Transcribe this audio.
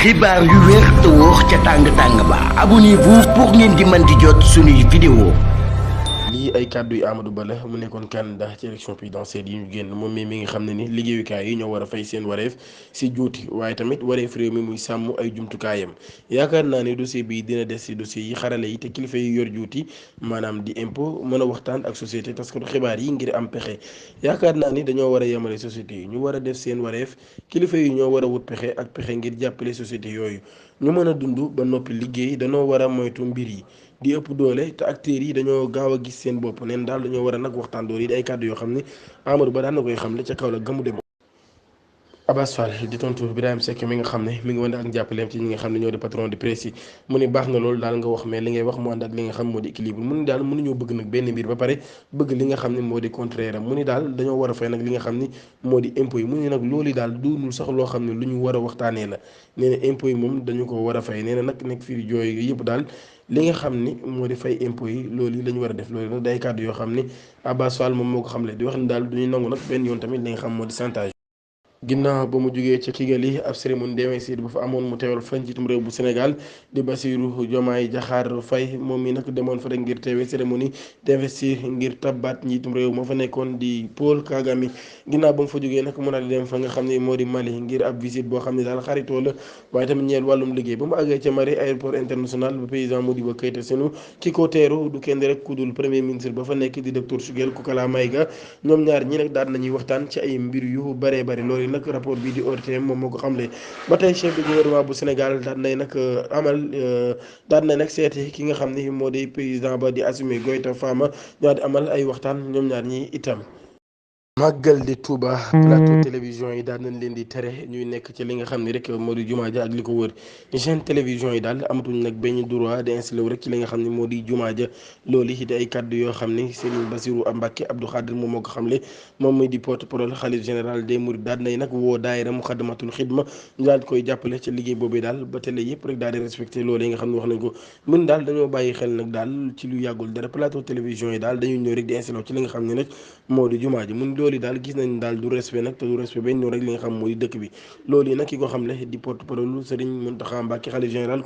xibaar yu wér te wóor ca tàng-tàng ba abonnez-vous pour ngeen di mën di jot suñuy vidéo. lii ay kàddu yu Amadou Ba la mu nekkoon candidat ci élection présidentielle yi ñu génn moom mi nga xam ne ni liggéeyukaay yi ñoo war a fay seen wareef si juuti waaye tamit wareef réew mi muy sàmm ay jumtukaayam yaakaar naa ne dossier bi dina des si dossier yi xarale yi te kilifa yi yor juuti maanaam di impôt mën a waxtaan ak société taskatu xibaar yi ngir am pexe yaakaar naa ni dañoo war a yemale société yi ñu war a def seen wareef kilifa yi ñoo war a wut pexe ak pexe ngir jàppale société yooyu ñu mën a dund ba noppi liggéey dañoo war a moytu mbir yi di ëpp doole te acteurs yi dañoo gaaw a gis seen bopp neen daal dañoo war a nag waxtaan doole yi di ay kàddu yoo xam ne Amadou Ba daan na koy xamle ca kaw la gamu demoo. Abass Fall di tontu Birahim Seck mi nga xam ne mi ngi wane ak njàppaleem ci ñi nga xam ne ñoo di patron de presse yi mu ni baax na loolu daal nga wax mais li ngay wax mu ànd ak li nga xam moo di équilibre mu ni daal mënuñoo bëgg nag benn mbir ba pare bëgg li nga xam ne moo di contraire am mu ni daal dañoo war a fay nag li nga xam ni moo di impôt yi mu ni nag loolu daal duunul sax loo xam ne lu ñu war a waxtaanee la nee na impôt yi moom dañu ko war a fay nee na nag nekk fii jooy yëpp daal li nga xam ni moo di fay impôt yi loolu yi la ñu war a def loolu nag day kàddu yoo xam ni Abass Fall moom moo ko xamle di wax ni daal duñuy nangu nag benn yoon tamit li nga xam moo di chantage. ginnaaw ba mu jógee ca Kigali ab cérémonie d'investiture bu fa amoon mu teewal fa njiitum réew bu Sénégal di Bassirou Diomaye Diakhar Faye moom mi nag demoon fa rek ngir teewee cérémonie d'investiture ngir tabbaat njiitum réew moo fa nekkoon di Paul Kagame ginnaaw ba mu fa jógee nag mu daal di dem fa nga xam ne moo di Mali ngir ab visite boo xam ne daal xaritoo la waaye tamit ñeel wàllum liggéey ba mu àggee ca Mali aéroport international ba président Modibo Keïta Sénou ki ko teeru du kenn rek ku dul premier ministre ba fa nekk di docteur Choguel Koukala Maïga ñoom ñaar ñi nag daal nañuy waxtaan ci ay mbir yu baree bari loolu nag rapport bii di ORTM moom moo ko xamle ba tey chef de gouvernement bu Sénégal daan nay nag daan na nag seeti ki nga xam ni moo di président ba di Assimi Goïta Fama ñoo di amal ay waxtaan ñoom ñaar ñi itam. màggal di Touba plateau télévision yi daal nañ leen di tere ñuy nekk ci li nga xam ne rek moo di jumaa ja ak li ko wër chaîne télévision yi daal amatuñ nag benn droit di installé wu rek ci li nga xam ne moo di jumaa ja loolu it ay kàddu yoo xam ne Serigne Bassirou Mbacké Abdou Khadre moom moo ko xamle moom muy di porte parole xalif général des mourides daal nay nag woo daayira Muxaddamatul Xidma ñu daal di koy jàppale ci liggéey boobu daal ba télé yëpp rek daal di respecté loolu yi nga xam ne wax nañ ko mën daal dañoo bàyyi xel nag daal ci lu yàggul dara plateau télévision yi daal dañuy ñëw rek di installé ci li nga xam ne nag moo di jumaa ji loolu daal gis nañ daal du respect nag te du respect benn ñëw rek li nga xam moo di dëkk bi loolu yi nag ki ko xam le di porte parole Serigne Mountakha Mbacké xalif général